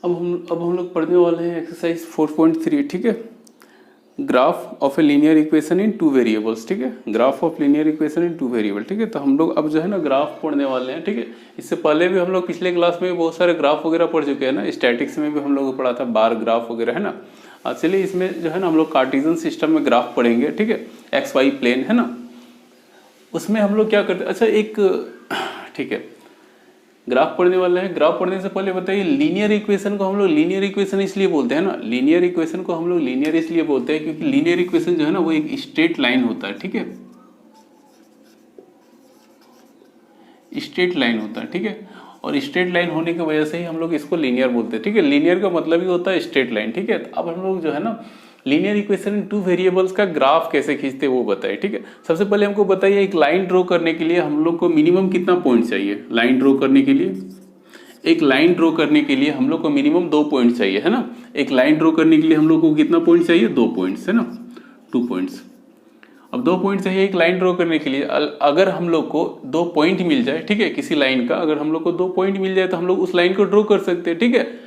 अब हम लोग पढ़ने वाले हैं एक्सरसाइज 4.3, ठीक है। Graph of a linear equation in two variables, ठीक है। Graph of linear equation in two variable, ठीक है। तो हम लोग अब जो है ना ग्राफ पढ़ने वाले हैं, ठीक है। इससे पहले भी हम लोग पिछले क्लास में बहुत सारे ग्राफ वगैरह पढ़ चुके हैं ना। स्टैटिक्स में भी हम लोग को पढ़ा था बार ग्राफ वगैरह, है ना। चलिए इसमें जो है ना हम लोग कार्टेशियन सिस्टम में ग्राफ पढ़ेंगे, ठीक है। एक्स वाई प्लेन है ना, उसमें हम लोग क्या करते हैं। अच्छा एक, ठीक है, ग्राफ पढ़ने वाले हैं। ग्राफ पढ़ने से पहले बताइए, लीनियर इक्वेशन को हम लोग लीनियर इक्वेशन इसलिए बोलते हैं ना, लीनियर इक्वेशन को हम लोग लीनियर इसलिए बोलते हैं क्योंकि लीनियर इक्वेशन जो है ना वो एक स्ट्रेट लाइन होता है, ठीक है। स्ट्रेट लाइन होता है, ठीक है। और स्ट्रेट लाइन होने की वजह से ही हम लोग इसको लीनियर बोलते हैं, ठीक है। लीनियर का मतलब ही होता है स्ट्रेट लाइन, ठीक है। तो अब हम लोग जो है ना linear equation in two variables का ग्राफ कैसे खींचते हैं वो बताइए, ठीक है। सबसे पहले हमको बताइए, एक लाइन ड्रॉ करने के लिए हम लोग को मिनिमम कितना पॉइंट चाहिए। लाइन ड्रॉ करने के लिए, एक लाइन ड्रॉ करने के लिए हम लोग को मिनिमम 2 पॉइंट चाहिए, है ना। एक लाइन ड्रॉ करने के लिए हम लोग को कितना पॉइंट चाहिए, 2 पॉइंट्स, है ना, 2 पॉइंट्स। अब 2 पॉइंट चाहिए एक लाइन ड्रॉ करने के लिए। अगर हम लोग को 2 पॉइंट मिल जाए, ठीक है, किसी लाइन का अगर हम लोग को 2 पॉइंट मिल जाए तो हम लोग उस लाइन को ड्रॉ कर सकते हैं, ठीक है।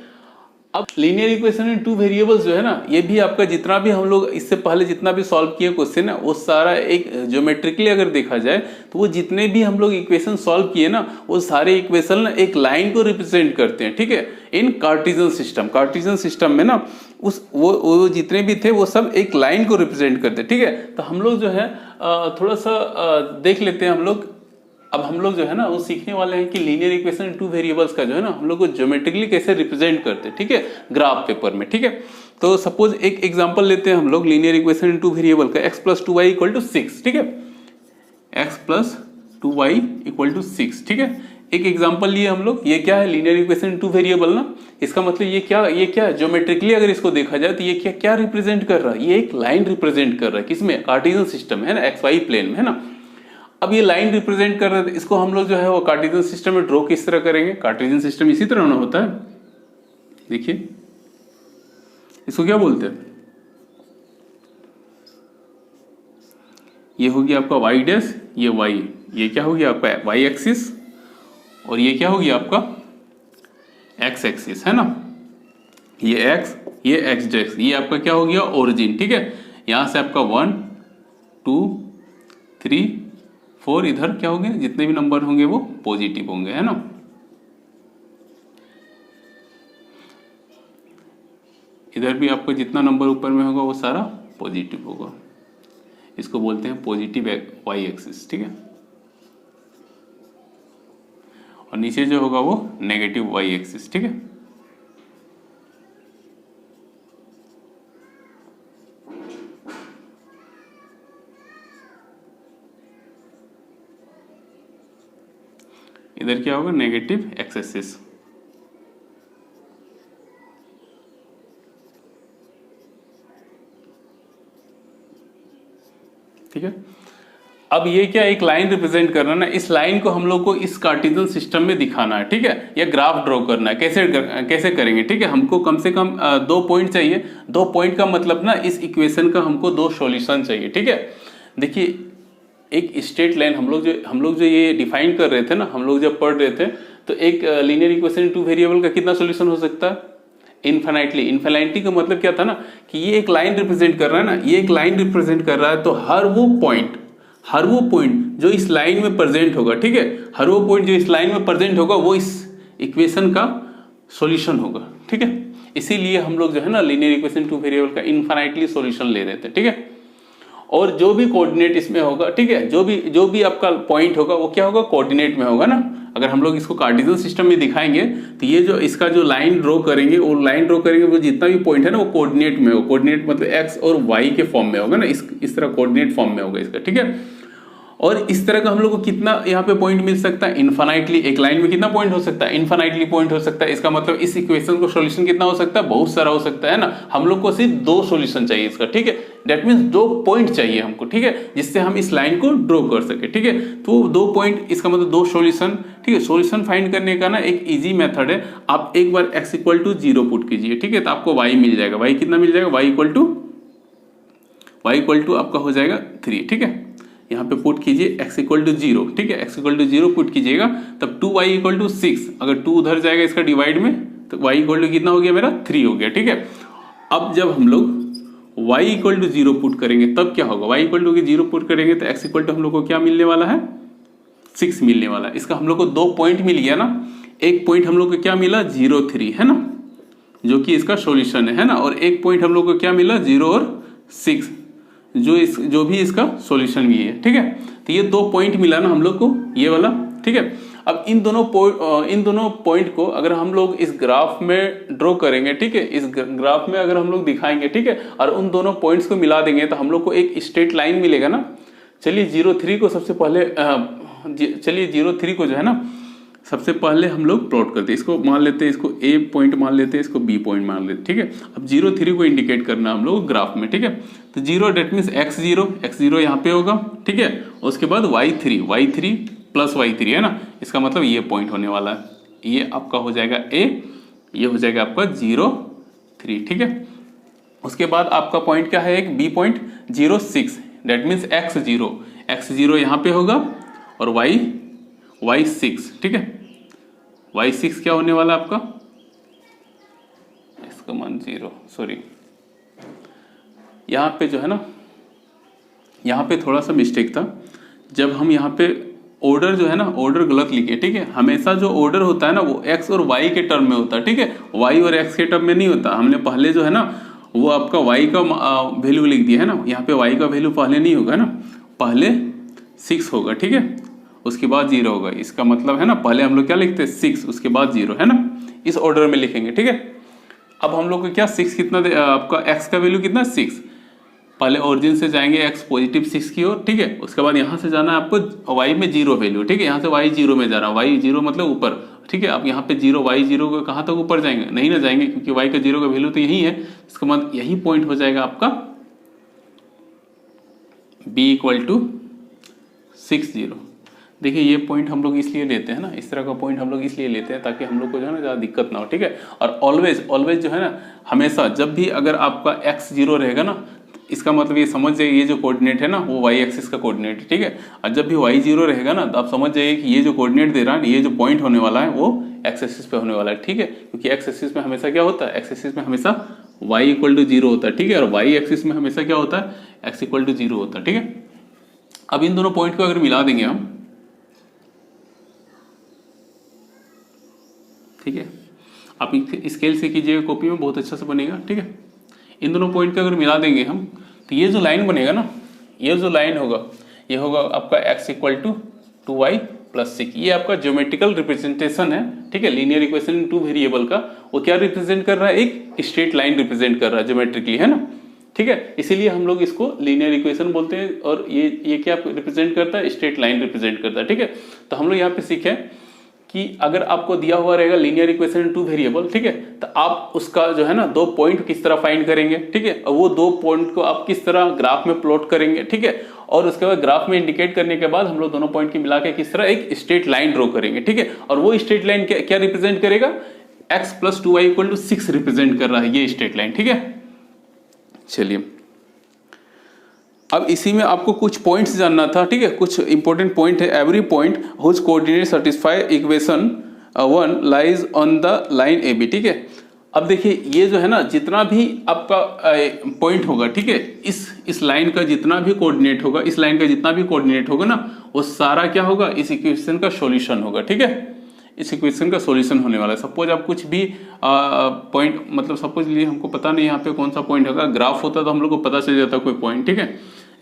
अब linear equation in two variables जो है ना, ये भी आपका जितना भी हम लोग इससे पहले जितना भी सॉल्व किए क्वेश्चन है वो सारा एक ज्योमेट्रिकली अगर देखा जाए तो वो जितने भी हम लोग इक्वेशन सॉल्व किए ना वो सारे इक्वेशन ना एक लाइन को रिप्रेजेंट करते हैं, ठीक है। इन कार्टेशियन सिस्टम, कार्टेशियन सिस्टम में ना उस वो जितने भी थे वो सब एक लाइन को रिप्रेजेंट करते हैं, ठीक है। तो हम लोग जो है थोड़ा सा देख लेते हैं हम लोग। अब हम लोग जो है ना वो सीखने वाले हैं कि linear equation in two variables का जो है ना हम लोग को ज्योमेट्रिकली कैसे रिप्रेजेंट करते हैं, ठीक है, ग्राफ पेपर में, ठीक है। तो सपोज एक एग्जांपल लेते हैं हम लोग linear equation in two variable का, x + 2y = 6, ठीक है। x + 2y = 6, ठीक है। एक एग्जांपल लिए हम लोग, ये क्या है, linear equation in two variable ना। इसका मतलब ये क्या है, ज्योमेट्रिकली अगर इसको देखा जाए तो ये क्या रिप्रेजेंट कर रहा है, ये एक लाइन रिप्रेजेंट कर रहा है, किसमें, कार्टेशियन सिस्टम है ना, एक्स वाई प्लेन में, है ना। अब ये लाइन रिप्रेजेंट कर रहे थे, इसको हम लोग जो है वो कार्टेशियन सिस्टम में ड्रॉ किस तरह करेंगे। कार्टेशियन सिस्टम इसी तरह ना होता है, देखिए इसको क्या बोलते हैं, ये होगी आपका y डैश, ये y, ये क्या होगी आपका y एक्सिस और ये क्या होगी आपका x एक्सिस, है ना। ये x, ये x डैश, ये आपका क्या हो गया ओरिजिन, ठीक है। यहां से आपका 1 2 3 4 इधर क्या होंगे, जितने भी नंबर होंगे वो पॉजिटिव होंगे, है ना। इधर भी आपको जितना नंबर ऊपर में होगा वो सारा पॉजिटिव होगा। इसको बोलते हैं पॉजिटिव वाई एक्सिस, ठीक है। और नीचे जो होगा वो नेगेटिव वाई एक्सिस, ठीक है। इधर क्या होगा, नेगेटिव एक्स एक्सिस। ठीक है। अब ये क्या एक लाइन रिप्रेजेंट करना ना, इस लाइन को हम लोग को इस कार्टेशियन सिस्टम में दिखाना है, ठीक है। या ग्राफ ड्रॉ करना है, कैसे करेंगे, ठीक है। हमको कम से कम 2 पॉइंट चाहिए। 2 पॉइंट का मतलब ना इस इक्वेशन का हमको 2 सॉल्यूशन चाहिए, ठीक है। देखिए एक स्ट्रेट लाइन हम लोग जो ये डिफाइन कर रहे थे ना, हम लोग जब पढ़ रहे थे तो एक लीनियर इक्वेशन टू वेरिएबल का कितना सॉल्यूशन हो सकता है, इनफाइनाइटली। इनफाइनाइटली का मतलब क्या था ना कि ये एक लाइन रिप्रेजेंट कर रहा है ना, ये एक लाइन रिप्रेजेंट कर रहा है, तो हर वो पॉइंट जो इस लाइन में प्रेजेंट होगा, ठीक है, हर वो पॉइंट जो इस लाइन में प्रेजेंट होगा वो इस इक्वेशन का सॉल्यूशन होगा, ठीक है। इसीलिए हम लोग जो है ना लीनियर इक्वेशन टू वेरिएबल का इनफाइनाइटली सॉल्यूशन ले रहे थे, ठीक है। और जो भी कोऑर्डिनेट इसमें होगा, ठीक है, जो भी आपका पॉइंट होगा वो क्या होगा, कोऑर्डिनेट में होगा ना। अगर हम लोग इसको कार्टेशियन सिस्टम में दिखाएंगे तो ये जो इसका जो लाइन ड्रॉ करेंगे वो जितना भी पॉइंट है ना वो कोऑर्डिनेट में होगा। कोऑर्डिनेट मतलब एक्स और वाई के फॉर्म में होगा ना, इस तरह कोऑर्डिनेट फॉर्म में होगा इसका, ठीक है। और इस तरह का हम लोग को कितना यहाँ पे पॉइंट मिल सकता है, इनफाइनाइटली। एक लाइन में कितना पॉइंट हो सकता है, इनफाइनाइटली पॉइंट हो सकता है। इसका मतलब इस इक्वेशन को सॉल्यूशन कितना हो सकता है, बहुत सारा हो सकता है ना। हम लोग को सिर्फ 2 सॉल्यूशन चाहिए इसका, ठीक है। दैट मीन्स 2 पॉइंट चाहिए हमको, ठीक है, जिससे हम इस लाइन को ड्रॉ कर सके, ठीक है। तो 2 पॉइंट, इसका मतलब 2 सॉल्यूशन, ठीक है। सॉल्यूशन फाइंड करने का ना एक इजी मेथड है, आप एक बार x = 0 पुट कीजिए, ठीक है, तो आपको y मिल जाएगा। y कितना मिल जाएगा, y = आपका हो जाएगा 3, ठीक है। यहाँ पे पुट कीजिए x = 0, ठीक है, x = 0 पुट कीजिएगा, तब 2y = 6। अगर 2 उधर जाएगा इसका डिवाइड में तो y इक्वल टू कितना हो गया मेरा 3 हो गया, ठीक है। अब जब हम लोग y इक्वल टू 0 पुट करेंगे तब क्या होगा, y इक्वल टू 0 पुट करेंगे तो x इक्वल टू हम लोग को क्या मिलने वाला है, 6 मिलने वाला है। इसका हम लोग को 2 पॉइंट मिल गया ना, एक पॉइंट हम लोग को क्या मिला 0, 3 है ना, जो कि इसका सॉल्यूशन है ना, और एक पॉइंट हम लोग को क्या मिला 0 और 6 जो भी इसका सॉल्यूशन भी है, ठीक है। तो ये 2 पॉइंट मिला ना हम लोग को, ये वाला, ठीक है। अब इन दोनों पॉइंट को अगर हम लोग इस ग्राफ में ड्रॉ करेंगे, ठीक है, इस ग्राफ में अगर हम लोग दिखाएंगे, ठीक है, और उन दोनों पॉइंट्स को मिला देंगे तो हम लोग को एक स्ट्रेट लाइन मिलेगा ना। चलिए 0, 3 को सबसे पहले चलिए 0, 3 को जो है ना सबसे पहले हम लोग प्लॉट करते हैं। इसको मान लेते हैं, इसको ए पॉइंट मान लेते हैं, इसको बी पॉइंट मान लेते हैं, ठीक है। अब 0, 3 को इंडिकेट करना हम लोग ग्राफ में, ठीक है। तो 0 डेट मीन्स x0 यहाँ पे होगा, ठीक है। उसके बाद y3 प्लस y3 है ना, इसका मतलब ये पॉइंट होने वाला है, ये आपका हो जाएगा a, ये हो जाएगा आपका 0, 3, ठीक है। उसके बाद आपका पॉइंट क्या है, एक b point 0, 6 that means x0 यहाँ पे होगा और y6, ठीक है। y6 क्या होने वाला आपका, इसका मान 0, सॉरी यहाँ पे जो है ना, यहाँ पे थोड़ा सा मिस्टेक था। जब हम यहाँ पे ऑर्डर जो है ना, ऑर्डर गलत लिखे, ठीक है। हमेशा जो ऑर्डर होता है ना वो x और y के टर्म में होता है, ठीक है, y और x के टर्म में नहीं होता। हमने पहले जो है ना वो आपका y का वैल्यू लिख दिया है ना, यहाँ पे y का वैल्यू पहले नहीं होगा ना, पहले 6 होगा, ठीक है, उसके बाद 0 होगा। इसका मतलब है ना पहले हम लोग क्या लिखते हैं 6, उसके बाद 0, है ना, इस ऑर्डर में लिखेंगे, ठीक है। अब हम लोग को क्या 6 कितना आपका x का वैल्यू कितना 6, पहले ओरिजिन से जाएंगे x पॉजिटिव 6 की ओर, ठीक है। उसके बाद यहाँ से जाना है आपको y में 0 वैल्यू, ठीक है, यहाँ से y 0 में जा रहा है, y 0 मतलब ऊपर, ठीक है। आप यहाँ पे 0 y 0 को कहाँ तक ऊपर जाएंगे, नहीं ना जाएंगे, क्योंकि y का 0 का वैल्यू तो यही है। इसका मतलब यही पॉइंट हो जाएगा आपका b इक्वल टू 6, 0। देखिए ये पॉइंट हम लोग इसलिए लेते हैं ना, इस तरह का पॉइंट हम लोग इसलिए लेते हैं ताकि हम लोग को जो है ना ज़्यादा दिक्कत ना हो, ठीक है। और ऑलवेज जो है ना, हमेशा जब भी अगर आपका x 0 रहेगा ना, इसका मतलब ये समझ जाइए ये जो कोऑर्डिनेट है ना वो y एक्सिस का कोऑर्डिनेट है, ठीक है। और जब भी y 0 रहेगा ना तो आप समझ जाइए कि ये जो कोऑर्डिनेट दे रहा है, ये जो पॉइंट होने वाला है वो x एक्सिस पे होने वाला है, ठीक है। क्योंकि x एक्सिस में हमेशा क्या होता है, x एक्सिस में हमेशा y इक्वल टू 0 होता है, ठीक है, और y एक्सिस में हमेशा क्या होता है, x इक्वल टू 0 होता है, ठीक है। अब इन दोनों पॉइंट को अगर मिला देंगे हम, ठीक है, आप स्केल से कीजिएगा, कॉपी में बहुत अच्छा से बनेगा, ठीक है। इन दोनों पॉइंट को अगर मिला देंगे हम तो ये जो लाइन बनेगा ना, ये जो लाइन होगा ये होगा आपका x equal to 2y plus 6। ये आपका ज्योमेट्रिकल रिप्रेजेंटेशन है, ठीक है। लीनियर इक्वेशन इन 2 वेरिएबल का वो क्या रिप्रेजेंट कर रहा है, एक स्ट्रेट लाइन रिप्रेजेंट कर रहा है ज्योमेट्रिकली, है ना, ठीक है। इसीलिए हम लोग इसको लीनियर इक्वेशन बोलते हैं। और ये क्या रिप्रेजेंट करता है, स्ट्रेट लाइन रिप्रेजेंट करता है, ठीक है। तो हम लोग यहाँ पे सीखे कि अगर आपको दिया हुआ रहेगा लीनियर इक्वेशन इन 2 वेरिएबल, ठीक है, तो आप उसका जो है ना 2 पॉइंट किस तरह फाइंड करेंगे, ठीक है, और वो 2 पॉइंट को आप किस तरह ग्राफ में प्लॉट करेंगे, ठीक है। और उसके बाद ग्राफ में इंडिकेट करने के बाद हम लोग दोनों पॉइंट की मिला के किस तरह एक स्ट्रेट लाइन ड्रॉ करेंगे, ठीक है। और वो स्ट्रेट लाइन क्या रिप्रेजेंट करेगा, x plus 2y equal to 6 represent कर रहा है ये स्ट्रेट लाइन, ठीक है। चलिए अब इसी में आपको कुछ पॉइंट्स जानना था, ठीक है, कुछ इंपॉर्टेंट पॉइंट है। Every point whose coordinate satisfy equation 1 lies on the line A B, ठीक है। अब देखिए ये जो है ना जितना भी आपका पॉइंट होगा, ठीक है, इस लाइन का जितना भी कोऑर्डिनेट होगा, इस लाइन का जितना भी कोऑर्डिनेट होगा ना, वो सारा क्या होगा, इस इक्वेशन का सॉल्यूशन होगा, ठीक है। इस इक्वेशन का सॉल्यूशन होने वाला है। सपोज आप कुछ भी पॉइंट, मतलब सपोज लिए हमको पता नहीं यहाँ पे कौन सा पॉइंट होगा, ग्राफ होता तो हम लोग को पता चल जाता कोई पॉइंट, ठीक है।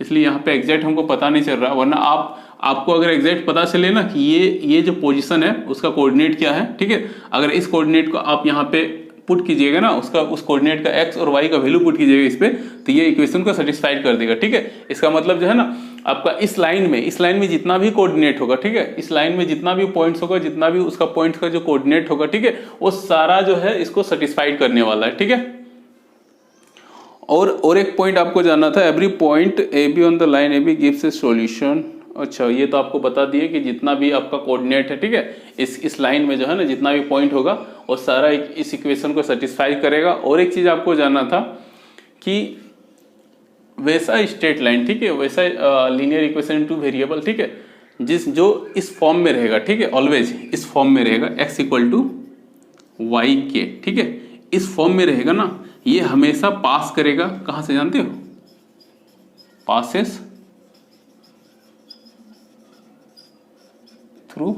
इसलिए यहाँ पे एग्जैक्ट हमको पता नहीं चल रहा, वरना आपको अगर एग्जैक्ट पता चले ना कि ये जो पोजीशन है उसका कोऑर्डिनेट क्या है, ठीक है, अगर इस कोऑर्डिनेट को आप यहाँ पे पुट कीजिएगा ना, उस कोऑर्डिनेट का x और y का वैल्यू पुट कीजिएगा इस पे, तो ये इक्वेशन को सेटिस्फाइड कर देगा, ठीक है। इसका मतलब जो है ना आपका इस लाइन में जितना भी कोऑर्डिनेट होगा, ठीक है, इस लाइन में जितना भी पॉइंट्स होगा, जितना भी उसका पॉइंट का जो कोऑर्डिनेट होगा, ठीक है, वो सारा जो है इसको सेटिस्फाइड करने वाला है, ठीक है। और एक पॉइंट आपको जानना था, every point A B on the line A B gives a solution. अच्छा, ये तो आपको बता दिए कि जितना भी आपका कोऑर्डिनेट है, ठीक है, इस लाइन में जो है ना जितना भी पॉइंट होगा वो सारा इस इक्वेशन को सेटिस्फाई करेगा। और एक चीज आपको जानना था कि वैसा स्ट्रेट लाइन, ठीक है, वैसा लीनियर इक्वेशन इन 2 वेरिएबल, ठीक है, जो इस फॉर्म में रहेगा, ठीक है, ऑलवेज इस फॉर्म में रहेगा, x इक्वल टू वाई के, ठीक है, इस फॉर्म में रहेगा ना, ये हमेशा पास करेगा कहाँ से जानते हो, पासेस थ्रू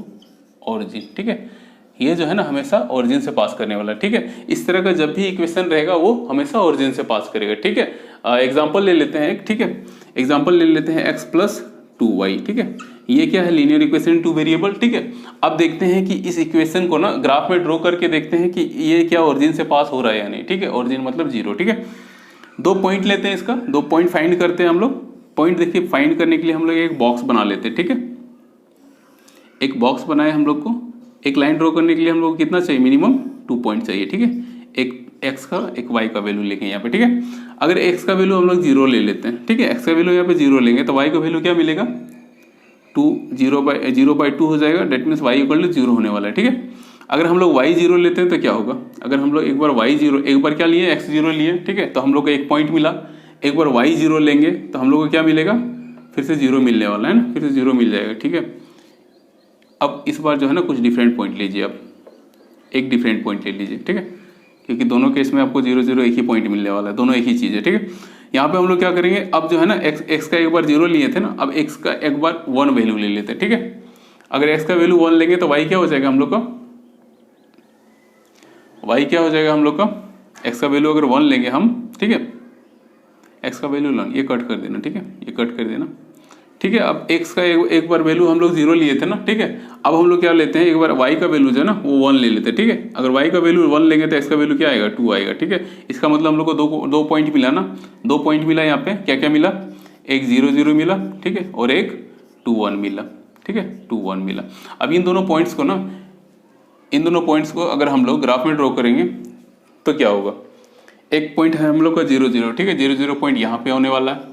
ओरिजिन, ठीक है, ये जो है ना हमेशा ओरिजिन से पास करने वाला है, ठीक है। इस तरह का जब भी इक्वेशन रहेगा वो हमेशा ओरिजिन से पास करेगा, ठीक है। एग्जांपल ले लेते हैं, ठीक है, एग्जांपल ले लेते हैं x प्लस 2y, ठीक है, ये क्या है, लीनियर इक्वेशन टू वेरिएबल, ठीक है। अब देखते हैं कि इस इक्वेशन को ना ग्राफ में ड्रॉ करके देखते हैं कि ये क्या ओरिजिन से पास हो रहा है या नहीं, ठीक है, ओरिजिन मतलब 0, ठीक है। 2 पॉइंट लेते हैं, इसका 2 पॉइंट फाइंड करते हैं हम लोग। पॉइंट देखिए, फाइंड करने के लिए हम लोग एक बॉक्स बना लेते हैं, ठीक है, एक बॉक्स बनाए हम लोग को। एक लाइन ड्रॉ करने के लिए हम लोग को कितना चाहिए, मिनिमम 2 पॉइंट चाहिए, ठीक है, एक x का एक y का वैल्यू लेंगे यहाँ पे, ठीक है। अगर x का वैल्यू हम लोग 0 ले लेते हैं, ठीक है, x का वैल्यू यहाँ पे 0 लेंगे तो y का वैल्यू क्या मिलेगा, 2 0/2 हो जाएगा, that means y equal to 0 होने वाला है, ठीक है। अगर हम लोग y 0 लेते हैं तो क्या होगा, अगर हम लोग एक बार y 0, एक बार क्या लिए, x 0 लिए, ठीक है, तो हम लोग को 1 पॉइंट मिला। एक बार y 0 लेंगे तो हम लोग को क्या मिलेगा, फिर से 0 मिलने वाला है ना, फिर से 0 मिल जाएगा, ठीक है। अब इस बार जो है ना कुछ डिफरेंट पॉइंट लीजिए, आप एक डिफरेंट पॉइंट ले लीजिए, ठीक है, क्योंकि दोनों केस में आपको 0 0 एक ही पॉइंट मिलने वाला है, दोनों एक ही चीज़ है, ठीक है। यहाँ पे हम लोग क्या करेंगे, अब जो है ना x का एक बार 0 लिए थे ना, अब x का एक बार 1 वैल्यू ले लेते हैं, ठीक है। अगर x का वैल्यू 1 लेंगे तो y क्या हो जाएगा हम लोग का, y क्या हो जाएगा हम लोग का, x का वैल्यू अगर 1 लेंगे हम, ठीक है, x का वैल्यू 1, ये कट कर देना, ठीक है, ये कट कर देना, ठीक है। अब x का एक बार वैल्यू हम लोग 0 लिए थे ना, ठीक है। अब हम लोग क्या लेते हैं, एक बार y का वैल्यू जो है ना वो 1 ले लेते हैं, ठीक है। अगर y का वैल्यू 1 लेंगे तो x का वैल्यू क्या आएगा, 2 आएगा, ठीक है। इसका मतलब हम लोग को दो पॉइंट मिला ना, 2 पॉइंट मिला। यहाँ पे क्या क्या मिला, एक 0 0 मिला, ठीक है, और एक 2 1 मिला, ठीक है, 2 1 मिला। अब इन दोनों पॉइंट्स को ना, इन दोनों पॉइंट्स को अगर हम लोग ग्राफ में ड्रॉ करेंगे तो क्या होगा, एक पॉइंट है हम लोग का 0 0, ठीक है, 0 0 पॉइंट यहाँ पे होने वाला है,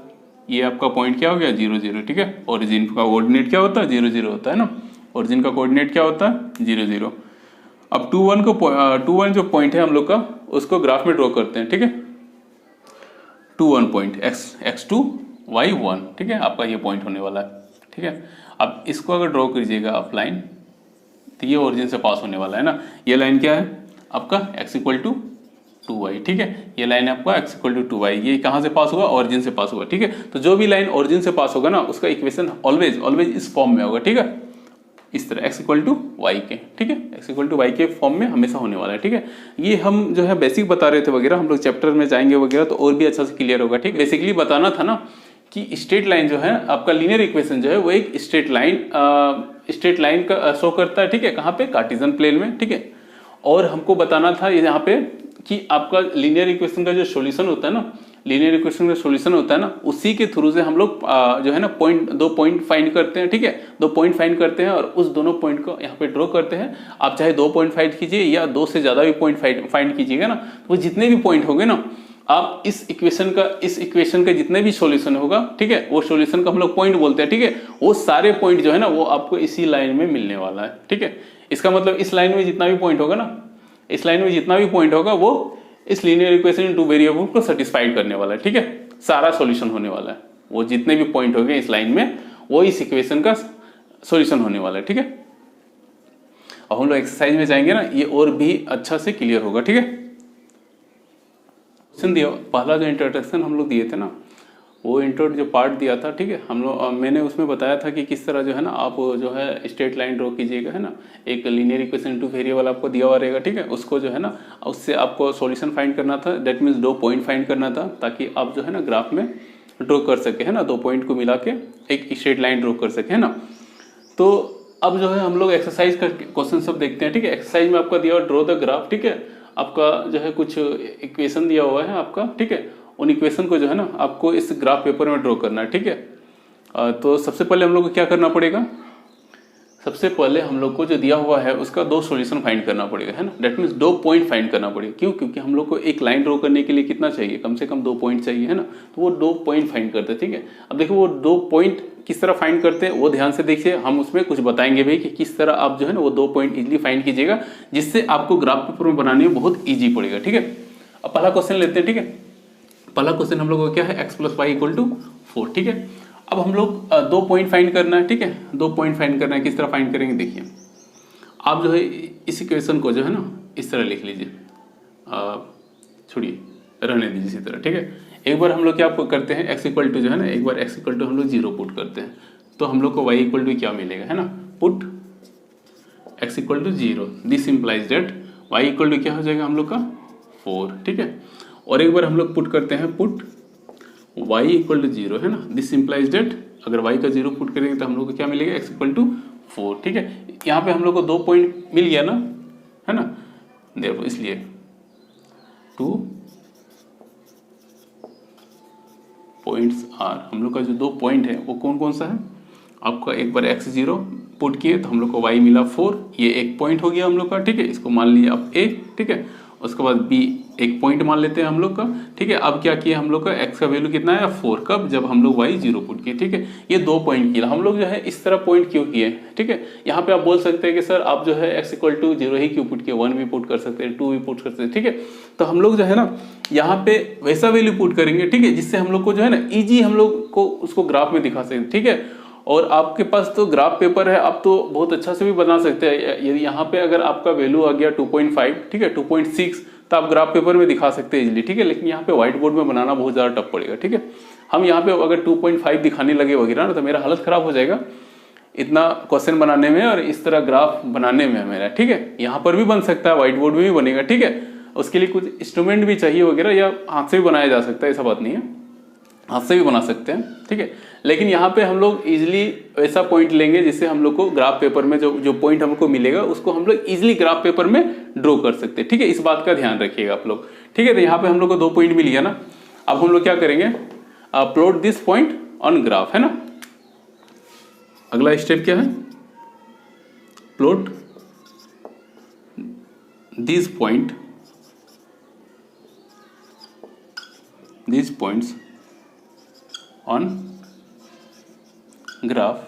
ये आपका पॉइंट क्या हो गया, 0 0, ठीक है। ओरिजिन का कोऑर्डिनेट क्या होता है, 0 0 होता है ना, ओरिजिन का कोऑर्डिनेट क्या होता है, 0 0। अब 2 1 जो पॉइंट है हम लोग का, उसको ग्राफ में ड्रॉ करते हैं, ठीक है। 2 1 पॉइंट x2 y 1, ठीक है, आपका ये पॉइंट होने वाला है, ठीक है। अब इसको अगर ड्रॉ कीजिएगा आप लाइन, तो ये ओरिजिन से पास होने वाला है ना। ये लाइन क्या है आपका, x इक्वल टू 2y, ठीक है, ये लाइन आपका x इक्वल टू 2y, ये कहाँ से पास हुआ, ओरिजिन से पास हुआ, ठीक है। तो जो भी लाइन ओरिजिन से पास होगा ना, उसका इक्वेशन ऑलवेज इस फॉर्म में होगा, ठीक है, इस तरह x इक्वल टू वाई के, ठीक है, x इक्वल टू वाई के फॉर्म में हमेशा होने वाला है, ठीक है। ये हम जो है बेसिक बता रहे थे वगैरह, हम लोग चैप्टर में जाएंगे वगैरह तो और भी अच्छा से क्लियर होगा, ठीक। बेसिकली बताना था ना कि स्ट्रेट लाइन जो है आपका, लीनियर इक्वेशन जो है वो एक स्ट्रेट लाइन का शो करता है, ठीक है, कहाँ पे, कार्टेशियन प्लेन में, ठीक है। और हमको बताना था यहाँ पे कि आपका लीनियर इक्वेशन का जो सॉल्यूशन होता है ना, लीनियर इक्वेशन का सॉल्यूशन होता है ना, उसी के थ्रू से हम लोग जो है ना दो पॉइंट फाइंड करते हैं, ठीक है, 2 पॉइंट फाइंड करते हैं और उस दोनों पॉइंट को यहाँ पे ड्रॉ करते हैं। आप चाहे 2 पॉइंट फाइंड कीजिए या 2 से ज़्यादा भी पॉइंट फाइंड कीजिएगा ना, तो वो जितने भी पॉइंट होंगे ना, आप इस इक्वेशन का जितने भी सॉल्यूशन होगा, ठीक है, वो सॉल्यूशन का हम लोग पॉइंट बोलते हैं, ठीक है। वो सारे पॉइंट जो है ना वो आपको इसी लाइन में मिलने वाला है, ठीक है। इसका मतलब इस लाइन में जितना भी पॉइंट होगा ना, इस लाइन में जितना भी पॉइंट होगा वो इस लीनियर इक्वेशन टू वेरिएबल को सेटिस्फाइड करने वाला है, ठीक है, सारा सॉल्यूशन होने वाला है। वो जितने भी पॉइंट होंगे इस लाइन में वो इस इक्वेशन का सॉल्यूशन होने वाला है, ठीक है। अब हम लोग एक्सरसाइज में जाएंगे ना, ये और भी अच्छा से क्लियर होगा, ठीक है। क्वेश्चन दिया, पहला जो इंट्रोडक्शन हम लोग दिए थे ना, वो इंट्रो जो पार्ट दिया था, ठीक है, हम लोग मैंने उसमें बताया था कि किस तरह जो है ना आप जो है स्ट्रेट लाइन ड्रॉ कीजिएगा, है ना। एक लीनियर इक्वेशन टू वेरिएबल आपको दिया हुआ रहेगा, ठीक है, उसको जो है ना उससे आपको सॉल्यूशन फाइंड करना था, दैट मीन्स 2 पॉइंट फाइंड करना था, ताकि आप जो है ना ग्राफ में ड्रॉ कर सके, है ना, 2 पॉइंट को मिला के एक स्ट्रेट लाइन ड्रॉ कर सके, है ना। तो अब जो है हम लोग एक्सरसाइज का क्वेश्चन सब देखते हैं, ठीक है। एक्सरसाइज में आपका दिया हुआ ड्रॉ द ग्राफ, ठीक है, आपका जो है कुछ इक्वेशन दिया हुआ है आपका, ठीक है। उन इक्वेशन को जो है ना आपको इस ग्राफ पेपर में ड्रॉ करना है, ठीक है। तो सबसे पहले हम लोग को क्या करना पड़ेगा, सबसे पहले हम लोग को जो दिया हुआ है उसका 2 सॉल्यूशन फाइंड करना पड़ेगा, है ना। दैट मीन्स 2 पॉइंट फाइंड करना पड़ेगा। क्यों, क्योंकि हम लोग को एक लाइन ड्रॉ करने के लिए कितना चाहिए, कम से कम 2 पॉइंट चाहिए, है ना। तो वो 2 पॉइंट फाइंड करते हैं, ठीक है। अब देखिए वो 2 पॉइंट किस तरह फाइंड करते हैं वो ध्यान से देखिए, हम उसमें कुछ बताएंगे भाई कि किस तरह आप जो है ना वो 2 पॉइंट इजीली फाइंड कीजिएगा, जिससे आपको ग्राफ पेपर में बनाने में बहुत ईजी पड़ेगा, ठीक है। अब पहला क्वेश्चन लेते हैं, ठीक है। पहला क्वेश्चन हम लोग को क्या है, x + y = 4, ठीक है। अब हम लोग 2 पॉइंट फाइंड करना है, ठीक है, 2 पॉइंट फाइंड करना है। किस तरह फाइंड करेंगे देखिए, आप जो है इस इक्वेशन को जो है ना इस तरह लिख लीजिए, छोड़िए रहने दीजिए इसी तरह, ठीक है। एक बार हम लोग क्या करते हैं, x इक्वल टू जो है ना, एक बार x इक्वल टू हम लोग 0 पुट करते हैं, तो हम लोग को y इक्वल टू क्या मिलेगा, है ना, put x equal to 0, this implies that y equal to क्या हो जाएगा हम लोग का 4, ठीक है। और एक बार हम लोग पुट करते हैं, पुट y इक्वल टू 0, है ना, दिस इम्प्लाइज डेट अगर y का 0 पुट करेंगे तो हम लोग को क्या मिलेगा, x इक्वल टू 4, ठीक है। यहाँ पे हम लोग को 2 पॉइंट मिल गया ना, है ना, देखो इसलिए 2 पॉइंट्स आर, हम लोग का जो 2 पॉइंट है वो कौन कौन सा है आपका, एक बार x0 पुट किए तो हम लोग को y मिला 4, ये एक पॉइंट हो गया हम लोग का, ठीक है, इसको मान लिया अब a, ठीक है। उसके बाद b एक पॉइंट मान लेते हैं हम लोग का, ठीक है। अब क्या किया हम लोग का, x का वैल्यू कितना है 4, कब, जब हम लोग y 0 पुट किए, ठीक है। ये 2 पॉइंट किया हम लोग जो है, इस तरह पॉइंट क्यों किए, ठीक है। यहाँ पे आप बोल सकते हैं कि सर आप जो है x इक्वल टू 0 ही क्यों पुट किए, 1 भी पुट कर सकते हैं, 2 भी पुट कर सकते हैं, ठीक है। तो हम लोग जो है ना यहाँ पे वैसा वैल्यू पुट करेंगे, ठीक है, जिससे हम लोग को जो है ना ईजी हम लोग को उसको ग्राफ में दिखा सकते, ठीक है। और आपके पास तो ग्राफ पेपर है, आप तो बहुत अच्छा से भी बना सकते हैं। यदि यहाँ पे अगर आपका वैल्यू आ गया 2.5, ठीक है, 2.6, तो आप ग्राफ पेपर में दिखा सकते हैं इजीली, ठीक है। लेकिन यहाँ पे व्हाइट बोर्ड में बनाना बहुत ज़्यादा टफ पड़ेगा, ठीक है। हम यहाँ पे अगर 2.5 दिखाने लगे वगैरह ना, तो मेरा हालत ख़राब हो जाएगा इतना क्वेश्चन बनाने में और इस तरह ग्राफ बनाने में मेरा, ठीक है। यहाँ पर भी बन सकता है, व्हाइट बोर्ड में भी बनेगा, ठीक है। उसके लिए कुछ इंस्ट्रूमेंट भी चाहिए वगैरह, या हाथ से भी बनाया जा सकता है, ऐसा बात नहीं है, हाथ से भी बना सकते हैं, ठीक है। लेकिन यहाँ पे हम लोग इजीली ऐसा पॉइंट लेंगे जिससे हम लोग को ग्राफ पेपर में जो पॉइंट हमको मिलेगा उसको हम लोग इजीली ग्राफ पेपर में ड्रॉ कर सकते हैं, ठीक है। इस बात का ध्यान रखिएगा आप लोग, ठीक है। तो यहाँ पे हम लोग को 2 पॉइंट मिल गया ना, अब हम लोग क्या करेंगे, plot this point on graph, है ना। अगला स्टेप क्या है, plot this points on graph,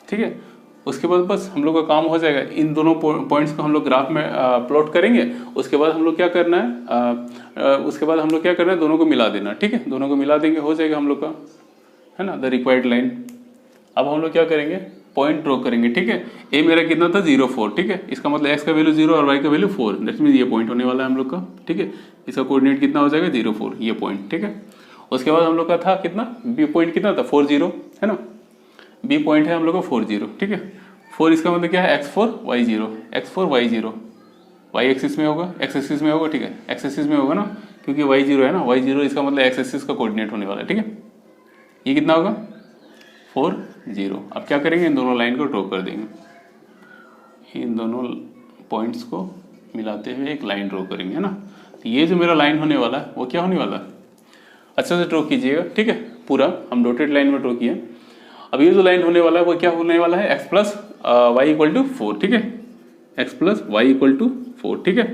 ठीक है। उसके बाद बस हम लोग का काम हो जाएगा, इन दोनों पॉइंट्स को हम लोग ग्राफ में प्लॉट करेंगे। उसके बाद हम लोग क्या करना है, दोनों को मिला देना, ठीक है। दोनों को मिला देंगे, हो जाएगा हम लोग का, है ना, द रिक्वायर्ड लाइन। अब हम लोग क्या करेंगे, पॉइंट ड्रॉ करेंगे, ठीक है। ए मेरा कितना था 0, 4, ठीक है। इसका मतलब x का वैल्यू 0 और y का वैल्यू 4, दैट मीन्स ये पॉइंट होने वाला है हम लोग का, ठीक है। इसका कोऑर्डिनेट कितना हो जाएगा 0, 4, ये पॉइंट, ठीक है। उसके बाद हम लोग का था कितना, b पॉइंट कितना था 4, 0, है ना, b पॉइंट है हम लोग का 4, 0, ठीक है। 4 इसका मतलब क्या है, x4 y0, x4 y0, y axis में होगा, x एक्सिस में होगा, ठीक है, x एक्सिस में होगा ना, क्योंकि y0 है ना, y0 इसका मतलब x एक्सिस का कोऑर्डिनेट होने वाला है, ठीक है। ये कितना होगा 4, 0। अब क्या करेंगे, इन दोनों लाइन को ड्रॉ कर देंगे, इन दोनों पॉइंट्स को मिलाते हुए एक लाइन ड्रॉ करेंगे, है ना। तो ये जो मेरा लाइन होने वाला है वो क्या होने वाला है, अच्छे से ड्रॉ कीजिएगा, ठीक है। पूरा हम डॉटेड लाइन में ड्रॉ किए। अब ये जो लाइन होने वाला है वो क्या होने वाला है, x plus y equal to 4, ठीक है, x plus y equal to 4, ठीक है।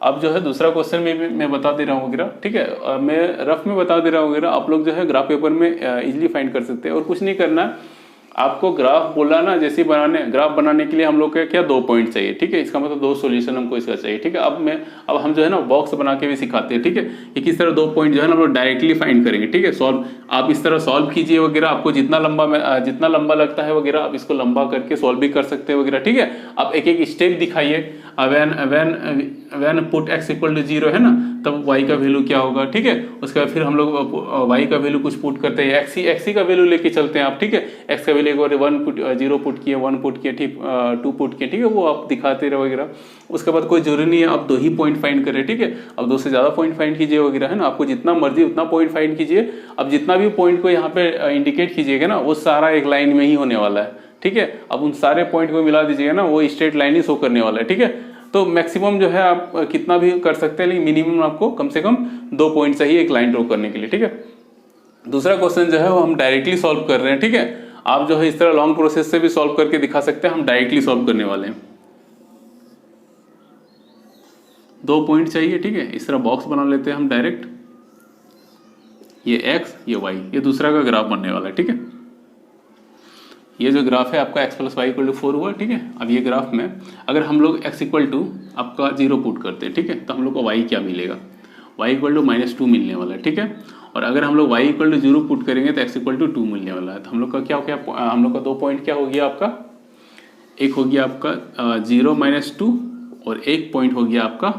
अब जो है दूसरा क्वेश्चन में भी मैं बता दे रहा हूँ वगैरह, ठीक है, मैं रफ में बता दे रहा हूँ वगैरह, आप लोग जो है ग्राफ पेपर में इजीली फाइंड कर सकते हैं। और कुछ नहीं करना है, आपको ग्राफ बोला ना, जैसे ग्राफ बनाने के लिए हम लोग का क्या 2 पॉइंट चाहिए, ठीक है। इसका मतलब 2 सॉल्यूशन हमको इसका चाहिए, ठीक है। अब हम जो है ना बॉक्स बना के भी सिखाते हैं, ठीक है। ये किस तरह 2 पॉइंट जो है ना हम लोग डायरेक्टली फाइंड करेंगे, ठीक है। सॉल्व आप इस तरह सॉल्व कीजिए वगैरह, आपको जितना लंबा लगता है वगैरह आप इसको लंबा करके सॉल्व भी कर सकते हैं वगैरह, ठीक है। आप एक एक स्टेप दिखाइए, when put x equal to 0 है ना, तब y का वैल्यू क्या होगा, ठीक है। उसके बाद फिर हम लोग y का वैल्यू कुछ पुट करते हैं, x का वैल्यू लेके चलते हैं आप, ठीक है। x का वैल्यू एक बार 0 पुट किए, 1 पुट किए, ठीक, 2 पुट किए, ठीक है, वो आप दिखाते रहे वगैरह। उसके बाद कोई जरूरी नहीं है आप 2 ही पॉइंट फाइंड करें, ठीक है। अब 2 से ज़्यादा पॉइंट फाइंड कीजिए वगैरह, है ना, आपको जितना मर्जी उतना पॉइंट फाइंड कीजिए। अब जितना भी पॉइंट को यहाँ पे इंडिकेट कीजिएगा ना, वो सारा एक लाइन में ही होने वाला है, ठीक है। अब उन सारे पॉइंट को मिला दीजिएगा ना, वो स्ट्रेट लाइन ही शो करने वाला है, ठीक है। तो मैक्सिमम जो है आप कितना भी कर सकते हैं, लेकिन मिनिमम आपको कम से कम 2 पॉइंट चाहिए एक लाइन ड्रॉ करने के लिए, ठीक है। दूसरा क्वेश्चन जो है वो हम डायरेक्टली सॉल्व कर रहे हैं, ठीक है। आप जो है इस तरह लॉन्ग प्रोसेस से भी सॉल्व करके दिखा सकते हैं, हम डायरेक्टली सॉल्व करने वाले हैं। 2 पॉइंट चाहिए, ठीक है। इस तरह बॉक्स बना लेते हैं हम डायरेक्ट, ये x ये y, ये दूसरा का ग्राफ बनने वाला है, ठीक है। ये जो ग्राफ है आपका x plus y equal to 4 हुआ, ठीक है। अब ये ग्राफ में अगर हम लोग x इक्वल टू आपका 0 पुट करते हैं, ठीक है, तो हम लोग को y क्या मिलेगा, y इक्वल टू -2 मिलने वाला है, ठीक है। और अगर हम लोग y इक्वल टू 0 पुट करेंगे तो x इक्वल टू 2 मिलने वाला है। तो हम लोग का क्या हो गया, हम लोग का 2 पॉइंट क्या हो गया आपका, एक हो गया आपका 0 -2 और एक पॉइंट हो गया आपका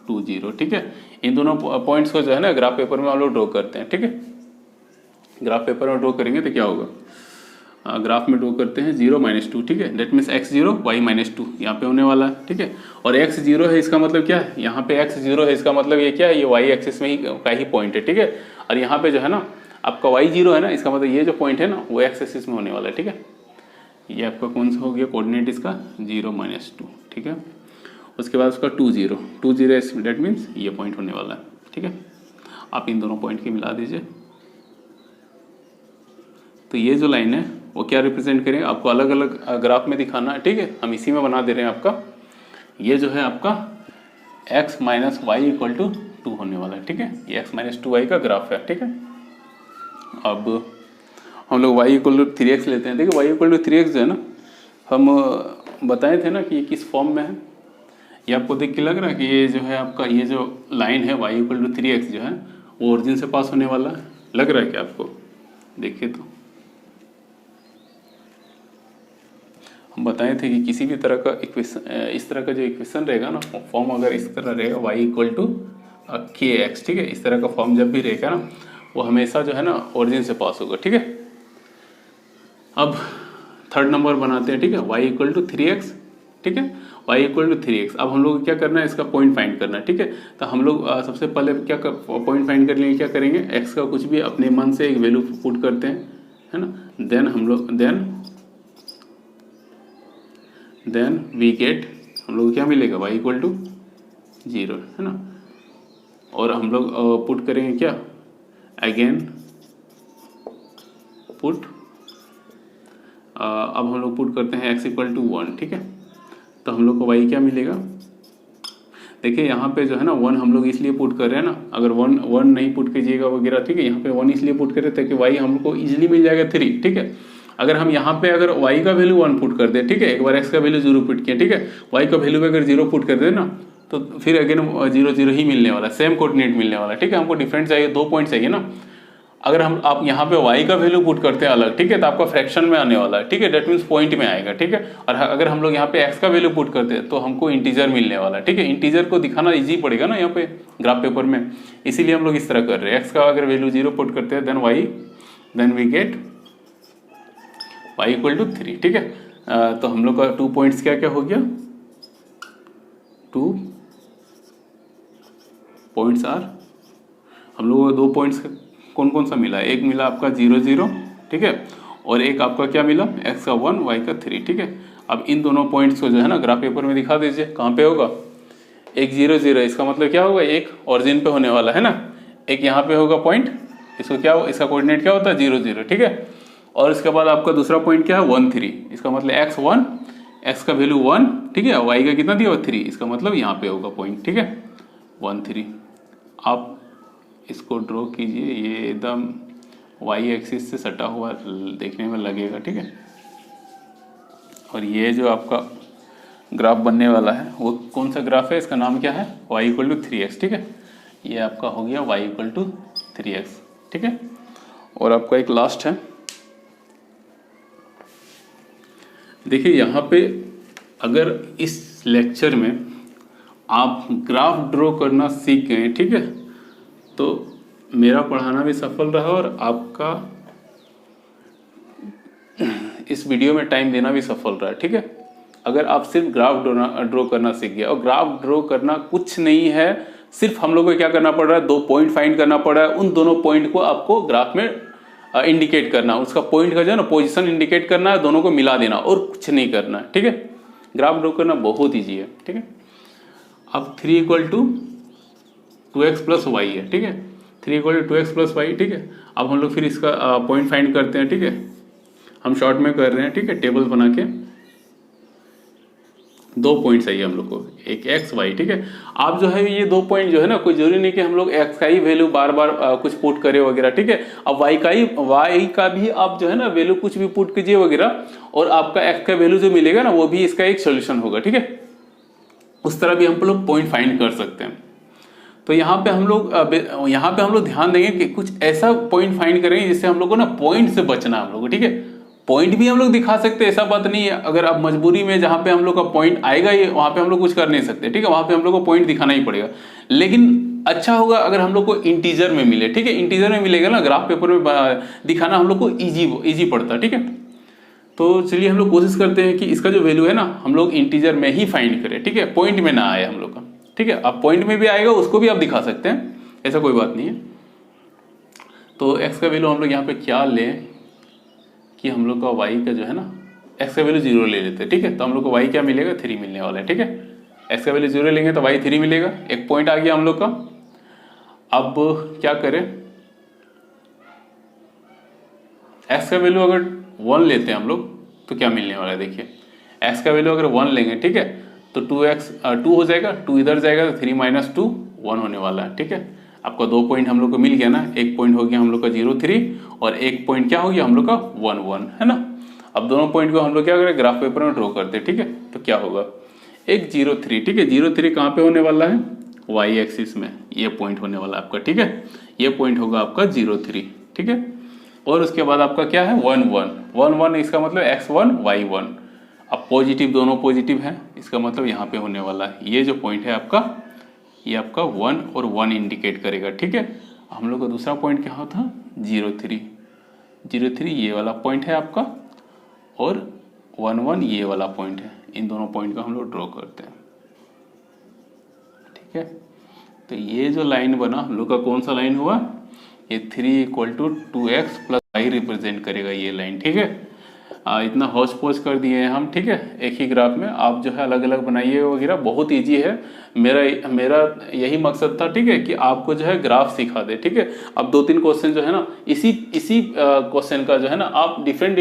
2 0, ठीक है। इन दोनों पॉइंट्स को जो है ना ग्राफ पेपर में हम लोग ड्रॉ करते हैं, ठीक है। ग्राफ पेपर में ड्रॉ करेंगे तो क्या होगा, ग्राफ में ड्रॉ करते हैं 0 -2, ठीक है। डेट मीन्स x0 y -2 यहाँ पे होने वाला है, ठीक है। और x0 है, इसका मतलब क्या है, यहाँ पे x0 है, इसका मतलब ये क्या है, ये y एक्सिस में ही का ही पॉइंट है, ठीक है। और यहाँ पे जो है ना आपका y0 है ना, इसका मतलब ये जो पॉइंट है ना वो x एक्सिस में होने वाला है, ठीक है। ये आपका कौन सा हो गया कोऑर्डिनेट इसका 0 -2, ठीक है। उसके बाद उसका 2 0 डेट मीन्स ये पॉइंट होने वाला है, ठीक है। आप इन दोनों पॉइंट की मिला दीजिए, तो ये जो लाइन है वो क्या रिप्रेजेंट करेंगे, आपको अलग अलग ग्राफ में दिखाना है, ठीक है। हम इसी में बना दे रहे हैं आपका, ये जो है आपका x - y = 2 होने वाला है, ठीक है। ये x - 2y का ग्राफ है, ठीक है। अब हम लोग y = 3x लेते हैं। देखिए y = 3x जो है ना, हम बताए थे ना कि ये किस फॉर्म में है। ये आपको देख के लग रहा है कि ये जो है आपका ये जो लाइन है y = 3x जो है वो ओरिजिन से पास होने वाला है, लग रहा है क्या आपको? देखिए तो हम बताए थे कि किसी भी तरह का इक्वेशन, इस तरह का जो इक्वेशन रहेगा ना फॉर्म, अगर इस तरह रहेगा y = kx, ठीक है। इस तरह का फॉर्म जब भी रहेगा ना वो हमेशा जो है ना ओरिजिन से पास होगा, ठीक है। अब थर्ड नंबर बनाते हैं, ठीक है। y = 3x, ठीक है। y = 3x। अब हम लोग क्या करना है, इसका पॉइंट फाइंड करना है, ठीक है। तो हम लोग सबसे पहले क्या पॉइंट फाइंड करने के लिए क्या करेंगे, x का कुछ भी अपने मन से एक वैल्यू पुट करते हैं, है ना। देन हम लोग देन वी गेट, हम लोग क्या मिलेगा y = 0, है ना। और हम लोग पुट करेंगे क्या, अगेन पुट, अब हम लोग पुट करते हैं x = 1, ठीक है। तो हम लोग को y क्या मिलेगा, देखिए यहाँ पे जो है ना 1 हम लोग इसलिए पुट कर रहे हैं ना, अगर 1 नहीं पुट कीजिएगा वगैरह, ठीक है। यहाँ पे 1 इसलिए पुट कर रहे थे कि y हमको इजीली मिल जाएगा 3, ठीक है। अगर हम यहाँ पे अगर y का वैल्यू 1 पुट कर दे, ठीक है, एक बार x का वैल्यू 0 पुट किया, ठीक है, y का वैल्यू अगर 0 पुट कर दे ना तो फिर अगेन 0 0 ही मिलने वाला, सेम कोऑर्डिनेट मिलने वाला, ठीक है। हमको डिफरेंट चाहिए, 2 पॉइंट चाहिए ना। अगर आप यहाँ पे y का वैल्यू पुट करते हैं अलग, ठीक है, तो आपका फ्रैक्शन में आने वाला है, ठीक है। डेट मीन्स पॉइंट में आएगा, ठीक है। और अगर हम लोग यहाँ पे x का वैल्यू पुट करते हैं तो हमको इंटीजर मिलने वाला है, ठीक है। इंटीजर को दिखाना इजी पड़ेगा ना यहाँ पे ग्राफ पेपर में, इसीलिए हम लोग इस तरह कर रहे हैं। x का अगर वैल्यू 0 पुट करते हैं देन वी गेट y = 3, ठीक है। तो हम लोग का 2 पॉइंट्स क्या क्या हो गया, 2 पॉइंट्स आर, हम लोगों को 2 पॉइंट्स कौन कौन सा मिला, एक मिला आपका 0 0, ठीक है, और एक आपका क्या मिला x का 1 y का 3, ठीक है। अब इन दोनों पॉइंट्स को जो है ना ग्राफ पेपर में दिखा दीजिए, कहाँ पे होगा, एक 0 0, इसका मतलब क्या होगा, एक ओरिजिन पे होने वाला है ना, एक यहाँ पे होगा पॉइंट, इसको क्या हो, इसका कोऑर्डिनेट क्या होता है 0 0, ठीक है। और इसके बाद आपका दूसरा पॉइंट क्या है 1 3, इसका मतलब x1, x का वैल्यू 1, ठीक है, y का कितना दिया 3, इसका मतलब यहाँ पे होगा पॉइंट, ठीक है 1 3। आप इसको ड्रॉ कीजिए, ये एकदम y एक्सिस से सटा हुआ देखने में लगेगा, ठीक है। और ये जो आपका ग्राफ बनने वाला है वो कौन सा ग्राफ है, इसका नाम क्या है, y = 3x, ठीक है। ये आपका हो गया y = 3x, ठीक है। और आपका एक लास्ट है, देखिए यहाँ पे अगर इस लेक्चर में आप ग्राफ ड्रॉ करना सीख गए, ठीक है, तो मेरा पढ़ाना भी सफल रहा और आपका इस वीडियो में टाइम देना भी सफल रहा, ठीक है। अगर आप सिर्फ ग्राफ ड्रॉ करना सीख गए, और ग्राफ ड्रॉ करना कुछ नहीं है, सिर्फ हम लोग को क्या करना पड़ रहा है, 2 पॉइंट फाइंड करना पड़ रहा है, उन दोनों पॉइंट को आपको ग्राफ में इंडिकेट करना, उसका पॉइंट का जो है ना पोजीशन इंडिकेट करना है, दोनों को मिला देना और कुछ नहीं करना है, ठीक है। ग्राफ ड्रॉ करना बहुत ईजी है, ठीक है। अब 3 = 2x + y है, ठीक है, 3 = 2x + y, ठीक है। अब हम लोग फिर इसका पॉइंट फाइंड करते हैं, ठीक है, हम शॉर्ट में कर रहे हैं, ठीक है, टेबल बना के 2 पॉइंट चाहिए हम लोग को, एक x y, ठीक है। आप जो है ये 2 पॉइंट जो है ना, कोई जरूरी नहीं कि हम लोग x का ही वैल्यू बार बार कुछ पुट करें वगैरह, ठीक है। अब y का भी आप जो है ना वैल्यू कुछ भी पुट कीजिए वगैरह, और आपका x का वैल्यू जो मिलेगा ना वो भी इसका एक सोल्यूशन होगा, ठीक है। उस तरह भी हम लोग पॉइंट फाइंड कर सकते हैं। तो यहाँ पे हम लोग ध्यान देंगे कि कुछ ऐसा पॉइंट फाइंड करेंगे जिससे हम लोग को ना पॉइंट से बचना है हम लोग को, ठीक है। पॉइंट भी हम लोग दिखा सकते हैं, ऐसा बात नहीं है। अगर आप मजबूरी में जहाँ पे हम लोग का पॉइंट आएगा ही वहाँ पे हम लोग कुछ कर नहीं सकते, ठीक है, वहाँ पे हम लोग को पॉइंट दिखाना ही पड़ेगा। लेकिन अच्छा होगा अगर हम लोग को इंटीजर में मिले, ठीक है, इंटीजर में मिलेगा ना, ग्राफ पेपर में दिखाना हम लोग को इजी पड़ता है, ठीक है। तो चलिए हम लोग कोशिश करते हैं कि इसका जो वैल्यू है ना हम लोग इंटीजर में ही फाइंड करें, ठीक है, पॉइंट में ना आए हम लोग का, ठीक है। अब पॉइंट में भी आएगा उसको भी आप दिखा सकते हैं, ऐसा कोई बात नहीं है। तो एक्स का वैल्यू हम लोग यहाँ पे क्या लें कि हम लोग का वाई का जो है ना, एक्स का वैल्यू 0 ले लेते हैं, ठीक है। तो हम लोग को वाई क्या मिलेगा, 3 मिलने वाला है, ठीक है। एक्स का वैल्यू 0 लेंगे तो वाई 3 मिलेगा, एक पॉइंट आ गया हम लोग का। अब क्या करें, एक्स का वैल्यू अगर 1 लेते हैं हम लोग तो क्या मिलने वाला है, देखिए एक्स का वैल्यू अगर 1 लेंगे, ठीक है, तो 2 हो जाएगा, 2 इधर जाएगा तो 3 - 2 1 होने वाला है, ठीक है। आपका 2 पॉइंट हम लोग को मिल गया ना, एक पॉइंट हो गया हम लोग का 0 3 और एक पॉइंट क्या हो गया हम लोग का 1 1, है ना। अब दोनों पॉइंट को हम लोग क्या करें, ग्राफ पेपर में ड्रॉ करते हैं, ठीक है। तो क्या होगा, एक 0 3, ठीक है, 0 3 कहाँ पे होने वाला है, वाई एक्सिस में, ये पॉइंट होने वाला है आपका, ठीक है। ये पॉइंट होगा आपका 0 3, ठीक है। और उसके बाद आपका क्या है 1 1 1 1, इसका मतलब x1 y1। अब पॉजिटिव, दोनों पॉजिटिव है, इसका मतलब यहाँ पे होने वाला है ये जो पॉइंट है आपका, ये आपका 1 और 1 इंडिकेट करेगा, ठीक है। हम लोग का दूसरा पॉइंट क्या था 0 3 0 3, ये वाला पॉइंट है आपका, और 1 1 ये वाला पॉइंट है। इन दोनों पॉइंट को हम लोग ड्रॉ करते हैं, ठीक है। तो ये जो लाइन बना हम लोग का कौन सा लाइन हुआ, ये 3 = 2x + y रिप्रेजेंट करेगा ये लाइन, ठीक है। इतना हौच पौच कर दिए हैं हम, ठीक है, एक ही ग्राफ में। आप जो है अलग अलग बनाइए वगैरह, बहुत इजी है। मेरा यही मकसद था, ठीक है, कि आपको जो है ग्राफ सिखा दे, ठीक है। अब 2-3 क्वेश्चन जो है ना इसी क्वेश्चन का जो है ना आप डिफरेंट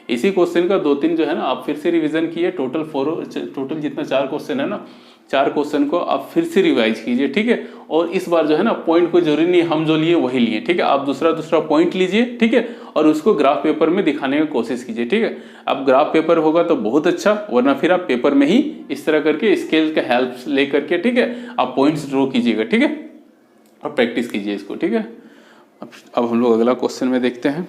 इसी क्वेश्चन का 2-3 जो है ना आप फिर से रिवीजन किए। टोटल जितना 4 क्वेश्चन है ना, 4 क्वेश्चन को आप फिर से रिवाइज कीजिए, ठीक है। और इस बार जो है ना पॉइंट को जरूरी नहीं हम जो लिए वही लिए, ठीक है। आप दूसरा पॉइंट लीजिए, ठीक है, और उसको ग्राफ पेपर में दिखाने की कोशिश कीजिए, ठीक है। अब ग्राफ पेपर होगा तो बहुत अच्छा, वरना फिर आप पेपर में ही इस तरह करके स्केल का हेल्प ले करके, ठीक है, आप पॉइंट्स ड्रॉ कीजिएगा, ठीक है, और प्रैक्टिस कीजिए इसको, ठीक है। अब हम लोग अगला क्वेश्चन में देखते हैं।